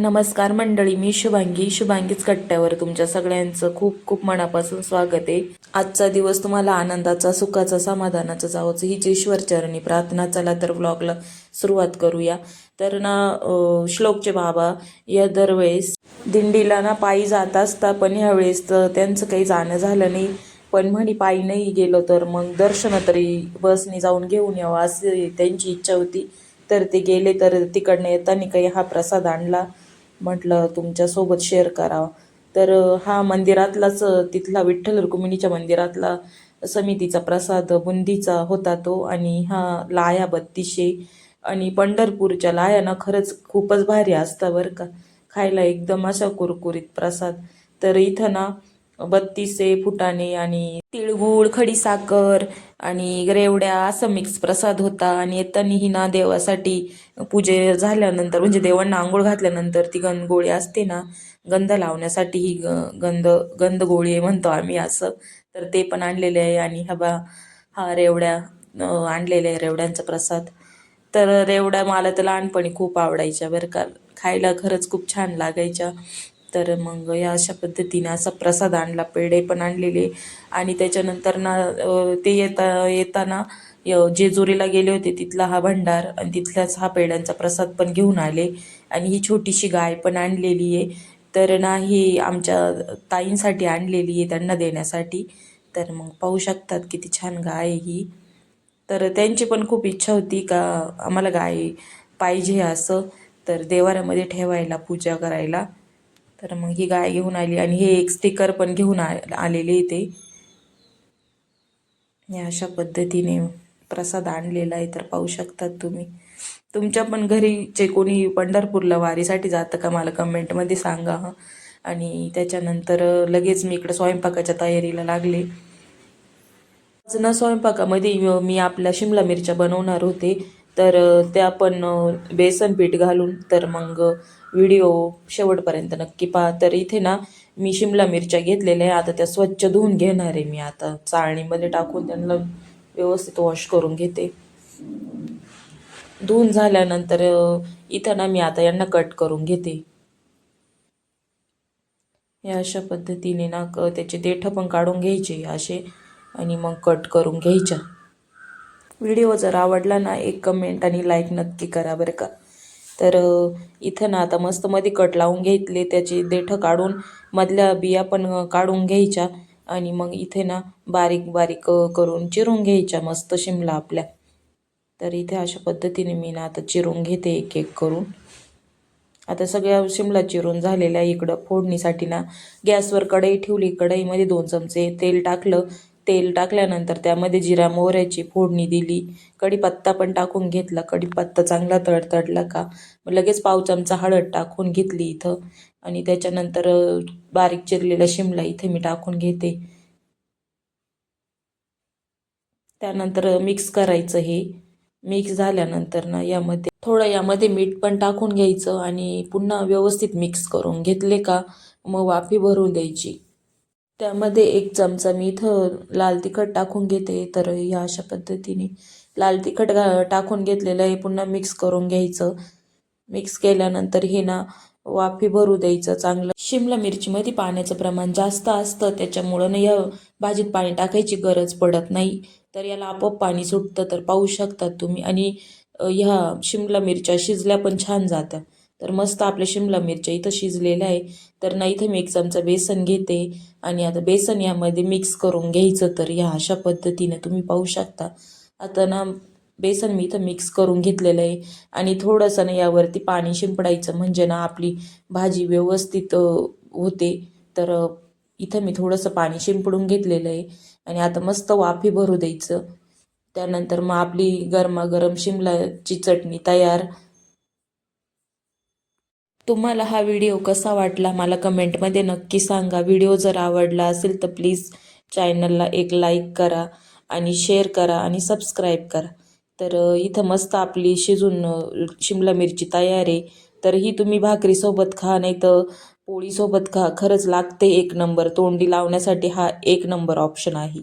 नमस्कार मंडळी, मी शुभांगीच कट्ट्यावर तुमच्या सगळ्यांचं खूप खूप मनापासून स्वागत आहे. आजचा दिवस तुम्हाला आनंदाचा, सुखाचा, समाधानाचा जावंच हीच ईश्वरचरणी प्रार्थना. चला तर व्लॉगला सुरुवात करूया. तर ना श्लोकचे बाबा या दरवेळेस दिंडीला ना पायी जात असता, पण ह्यावेळेस त्यांचं काही जाणं झालं नाही. पण म्हणी पायी नाही गेलो तर मग दर्शन तरी बसने जाऊन घेऊन यावं अशी त्यांची इच्छा होती. तर ते गेले. तर तिकडनं येताना काही हा प्रसाद आणला, म्हटलं तुमच्यासोबत शेअर करावा. तर हा मंदिरातलाच, तिथला विठ्ठल रुक्मिणीच्या मंदिरातला समितीचा प्रसाद बुंदीचा होता तो. आणि हा लाया 3200. आणि पंढरपूरच्या लाया ना खरंच खूपच भारी असतात बरं का, खायला एकदम अशा कुरकुरीत प्रसाद. तर इथं ना 32 फुटाणे आणि तिळगुळ, खडीसाखर आणि रेवड्या असं मिक्स प्रसाद होता. आणि येताना ही ना देवासाठी पूजे झाल्यानंतर, म्हणजे देवांना आंघोळ घातल्यानंतर ती गंधगोळी असते ना, गंध लावण्यासाठी ही गंधगोळी म्हणतो आम्ही असं. तर ते पण आणलेले आहे. आणि हा रेवड्या आणलेल्या आहे, रेवड्यांचा प्रसाद. तर रेवड्या मला तर लहानपणी खूप आवडायच्या बरं का, खायला खरंच खूप छान लागायच्या. तर मग या अशा पद्धतीने असा प्रसाद आणला, पेढे पण आणलेले. आणि त्याच्यानंतर ना ते येताना जेजुरीला गेले होते, तिथला हा भंडार आणि तिथलाच हा पेढ्यांचा प्रसाद पण घेऊन आले. आणि ही छोटीशी गाय पण आणलेली आहे. तर ना ही आमच्या ताईंसाठी आणलेली आहे, त्यांना देण्यासाठी. तर मग पाहू शकतात किती छान गाय ही. तर त्यांची पण खूप इच्छा होती का आम्हाला गाय पाहिजे असं, तर देवाऱ्यामध्ये ठेवायला, पूजा करायला. तर मग ही गाय घेऊन आली. आणि हे एक स्टिकर पण घेऊन आलेले ते. या अशा पद्धतीने प्रसाद आणलेला आहे. तर पाहू शकतात तुम्ही. तुमच्या पण घरी जे कोणी पंढरपूरला वारीसाठी जातं का, मला कमेंटमध्ये सांगा हं. आणि त्याच्यानंतर लगेच मी इकडं स्वयंपाकाच्या तयारीला लागले. ना स्वयंपाकामध्ये मी आपल्या शिमला मिरच्या बनवणार होते. तर त्या पण बेसन पीठ घालून. तर मग व्हिडिओ शेवटपर्यंत नक्की पहा. तर इथे ना मी शिमला मिरच्या घेतलेल्या आहे. आता त्या स्वच्छ धुवून घेणार आहे मी. आता चाळणीमध्ये टाकून त्यांना व्यवस्थित वॉश करून घेते. धुवून झाल्यानंतर इथं ना मी आता यांना कट करून घेते. या अशा पद्धतीने ना त्याचे देठं पण काढून घ्यायचे असे, आणि मग कट करून घ्यायच्या. व्हिडिओ जर आवडला ना, एक कमेंट आणि लाईक नक्की करा बरं का. तर इथं ना आता मस्त मध्ये कट लावून घेतले, त्याची देठं काढून मधल्या बिया पण काढून घ्यायच्या. आणि मग इथे ना बारीक बारीक करून चिरून घ्यायच्या मस्त शिमला आपल्या. तर इथे अशा पद्धतीने मी ना आता चिरून घेते एक एक करून. आता सगळ्या शिमला चिरून झालेल्या. इकडं फोडणीसाठी ना गॅसवर कढई ठेवली. कढईमध्ये 2 चमचे तेल टाकलं. तेल टाकल्यानंतर त्यामध्ये जिरा मोहऱ्याची फोडणी दिली. कढीपत्ता पण टाकून घेतला. कढीपत्ता चांगला तडतडला का मग लगेच पाव चमचा हळद टाकून घेतली इथं. आणि त्याच्यानंतर बारीक चिरलेला शिमला इथे मी टाकून घेते. त्यानंतर मिक्स करायचं हे. मिक्स झाल्यानंतर ना यामध्ये मीठ पण टाकून घ्यायचं. आणि पुन्हा व्यवस्थित मिक्स करून घेतले का मग वाफी भरून द्यायची. त्यामध्ये 1 चमचा मी इथं लाल तिखट टाकून घेते. तर या अशा पद्धतीने लाल तिखट टाकून घेतलेलं आहे. पुन्हा मिक्स करून घ्यायचं. मिक्स केल्यानंतर हे ना वाफी भरू द्यायचं चांगलं. शिमला मिरचीमध्ये पाण्याचं प्रमाण जास्त असतं, त्याच्यामुळं ना या भाजीत पाणी टाकायची गरज पडत नाही. तर याला आपोआप पाणी सुटतं. तर पाहू शकतात तुम्ही. आणि ह्या शिमला मिरच्या शिजल्या पण छान जात्या. तर मस्त आपल्या शिमला मिरच्या इथं शिजलेल्या आहे. तर ना इथे मी 1 चमचा बेसन घेते. आणि आता बेसन यामध्ये मिक्स करून घ्यायचं. तर ह्या अशा पद्धतीने तुम्ही पाहू शकता. आता ना बेसन मी इथं मिक्स करून घेतलेलं आहे. आणि थोडंसं ना यावरती पाणी शिंपडायचं, म्हणजे ना आपली भाजी व्यवस्थित होते. तर इथं मी थोडंसं पाणी शिंपडून घेतलेलं आहे. आणि आता मस्त वाफी भरू द्यायचं. त्यानंतर मग आपली गरमागरम शिमलाची चटणी तयार. तुम्हाला हा व्हिडिओ कसा वाटला मला कमेंटमध्ये नक्की सांगा. व्हिडिओ जर आवडला असेल तर प्लीज चॅनलला एक लाईक करा आणि शेअर करा आणि सबस्क्राईब करा. तर इथं मस्त आपली शिजून शिमला मिरची तयार आहे. तर ही तुम्ही भाकरीसोबत खा, नाही तर पोळीसोबत खा, खरंच लागते एक नंबर. तोंडी लावण्यासाठी हा एक नंबर ऑप्शन आहे.